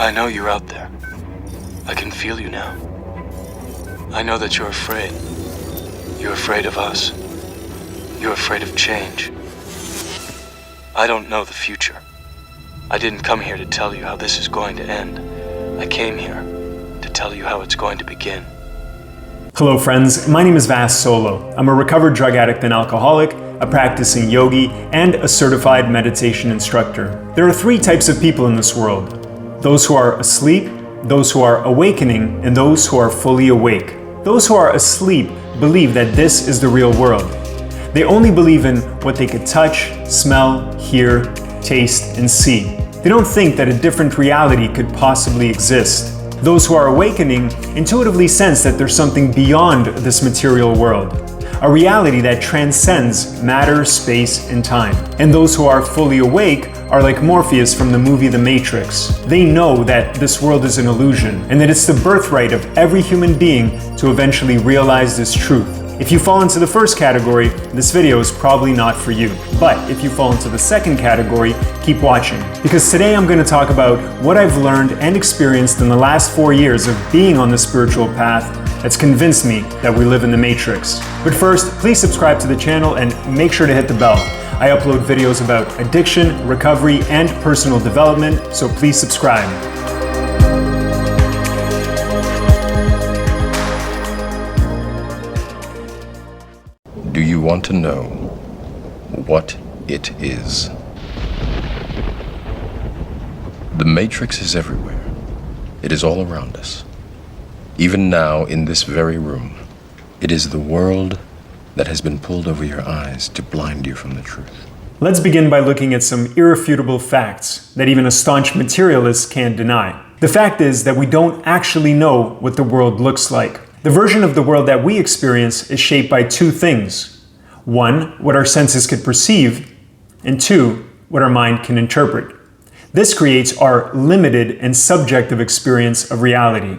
I know you're out there. I can feel you now. I know that you're afraid. You're afraid of us. You're afraid of change. I don't know the future. I didn't come here to tell you how this is going to end. I came here to tell you how it's going to begin. Hello friends, my name is Vas Solo. I'm a recovered drug addict and alcoholic, a practicing yogi, and a certified meditation instructor. There are three types of people in this world: those who are asleep, those who are awakening, and those who are fully awake. Those who are asleep believe that this is the real world. They only believe in what they could touch, smell, hear, taste, and see. They don't think that a different reality could possibly exist. Those who are awakening intuitively sense that there's something beyond this material world, a reality that transcends matter, space, and time. And those who are fully awake are like Morpheus from the movie The Matrix. They know that this world is an illusion, and that it's the birthright of every human being to eventually realize this truth. If you fall into the first category, this video is probably not for you. But if you fall into the second category, keep watching. Because today I'm going to talk about what I've learned and experienced in the last 4 years of being on the spiritual path that's convinced me that we live in the Matrix. But first, please subscribe to the channel and make sure to hit the bell. I upload videos about addiction, recovery, and personal development, so please subscribe. Do you want to know what it is? The Matrix is everywhere. It is all around us. Even now, in this very room, it is the world that has been pulled over your eyes to blind you from the truth. Let's begin by looking at some irrefutable facts that even a staunch materialist can't deny. The fact is that we don't actually know what the world looks like. The version of the world that we experience is shaped by two things. One, what our senses could perceive, and two, what our mind can interpret. This creates our limited and subjective experience of reality.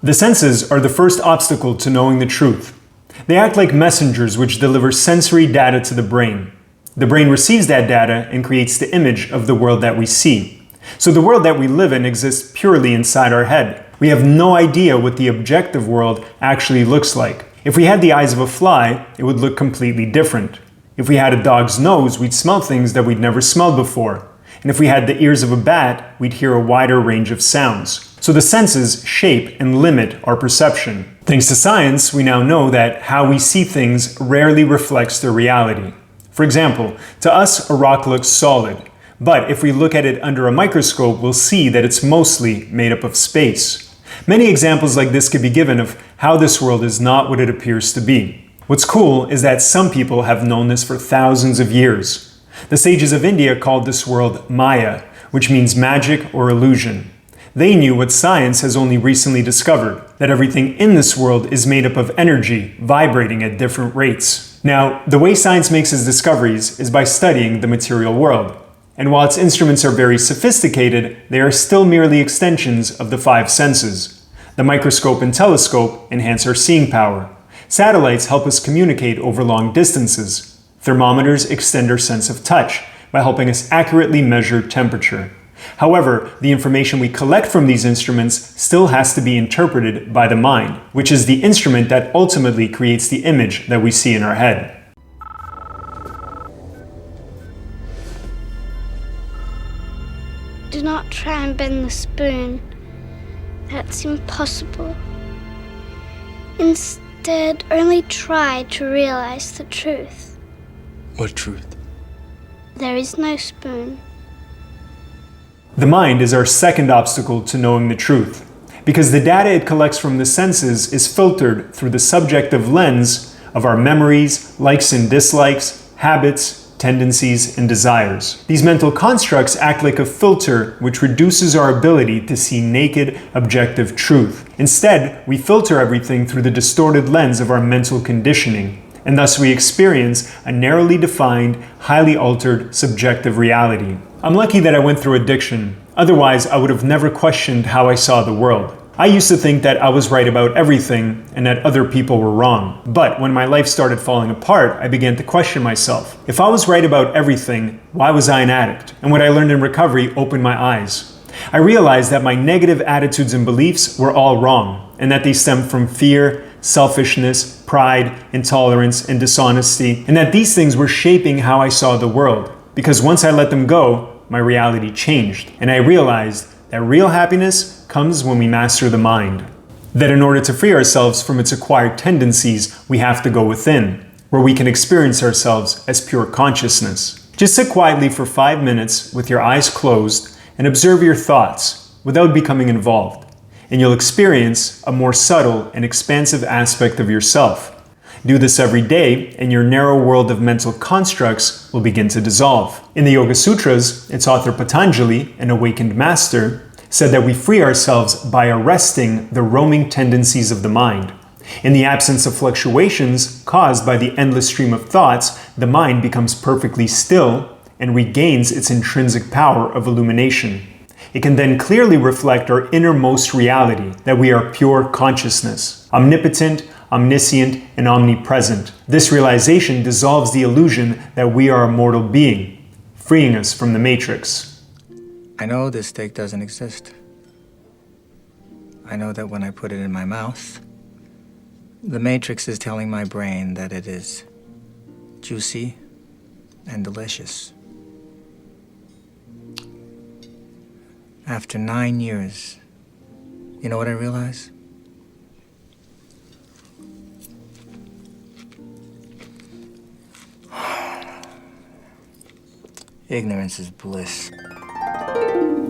The senses are the first obstacle to knowing the truth. They act like messengers which deliver sensory data to the brain. The brain receives that data and creates the image of the world that we see. So the world that we live in exists purely inside our head. We have no idea what the objective world actually looks like. If we had the eyes of a fly, it would look completely different. If we had a dog's nose, we'd smell things that we'd never smelled before. And if we had the ears of a bat, we'd hear a wider range of sounds. So the senses shape and limit our perception. Thanks to science, we now know that how we see things rarely reflects their reality. For example, to us, a rock looks solid. But if we look at it under a microscope, we'll see that it's mostly made up of space. Many examples like this could be given of how this world is not what it appears to be. What's cool is that some people have known this for thousands of years. The sages of India called this world Maya, which means magic or illusion. They knew what science has only recently discovered, that everything in this world is made up of energy vibrating at different rates. Now, the way science makes its discoveries is by studying the material world. And while its instruments are very sophisticated, they are still merely extensions of the five senses. The microscope and telescope enhance our seeing power. Satellites help us communicate over long distances. Thermometers extend our sense of touch by helping us accurately measure temperature. However, the information we collect from these instruments still has to be interpreted by the mind, which is the instrument that ultimately creates the image that we see in our head. Do not try and bend the spoon. That's impossible. Instead, only try to realize the truth. What truth? There is no spoon. The mind is our second obstacle to knowing the truth, because the data it collects from the senses is filtered through the subjective lens of our memories, likes and dislikes, habits, tendencies, and desires. These mental constructs act like a filter which reduces our ability to see naked, objective truth. Instead, we filter everything through the distorted lens of our mental conditioning, and thus we experience a narrowly defined, highly altered, subjective reality. I'm lucky that I went through addiction. Otherwise, I would have never questioned how I saw the world. I used to think that I was right about everything and that other people were wrong. But when my life started falling apart, I began to question myself. If I was right about everything, why was I an addict? And what I learned in recovery opened my eyes. I realized that my negative attitudes and beliefs were all wrong, and that they stemmed from fear, selfishness, pride, intolerance, and dishonesty, and that these things were shaping how I saw the world. Because once I let them go, my reality changed, and I realized that real happiness comes when we master the mind. That in order to free ourselves from its acquired tendencies, we have to go within, where we can experience ourselves as pure consciousness. Just sit quietly for 5 minutes with your eyes closed and observe your thoughts without becoming involved, and you'll experience a more subtle and expansive aspect of yourself. Do this every day, and your narrow world of mental constructs will begin to dissolve. In the Yoga Sutras, its author Patanjali, an awakened master, said that we free ourselves by arresting the roaming tendencies of the mind. In the absence of fluctuations caused by the endless stream of thoughts, the mind becomes perfectly still and regains its intrinsic power of illumination. It can then clearly reflect our innermost reality, that we are pure consciousness, omnipotent, omniscient, and omnipresent. This realization dissolves the illusion that we are a mortal being, freeing us from the matrix. I know this steak doesn't exist. I know that when I put it in my mouth, the matrix is telling my brain that it is juicy and delicious. After 9 years, you know what I realize? Ignorance is bliss.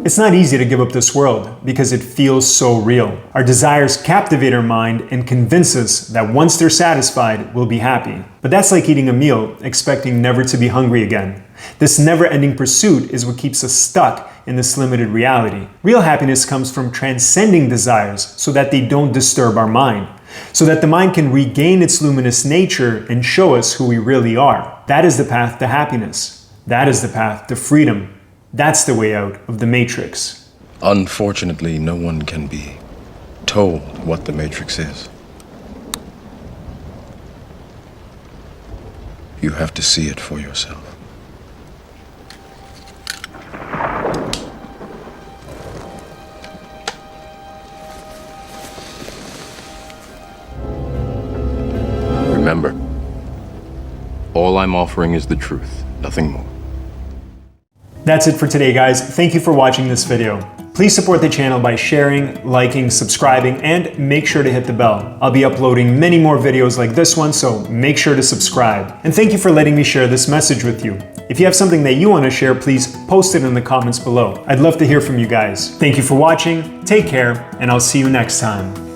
It's not easy to give up this world because it feels so real. Our desires captivate our mind and convince us that once they're satisfied, we'll be happy. But that's like eating a meal, expecting never to be hungry again. This never-ending pursuit is what keeps us stuck in this limited reality. Real happiness comes from transcending desires so that they don't disturb our mind, so that the mind can regain its luminous nature and show us who we really are. That is the path to happiness. That is the path to freedom. That's the way out of the matrix. Unfortunately, no one can be told what the matrix is. You have to see it for yourself. Remember, all I'm offering is the truth, nothing more. That's it for today, guys. Thank you for watching this video. Please support the channel by sharing, liking, subscribing, and make sure to hit the bell. I'll be uploading many more videos like this one, so make sure to subscribe. And thank you for letting me share this message with you. If you have something that you want to share, please post it in the comments below. I'd love to hear from you guys. Thank you for watching, take care, and I'll see you next time.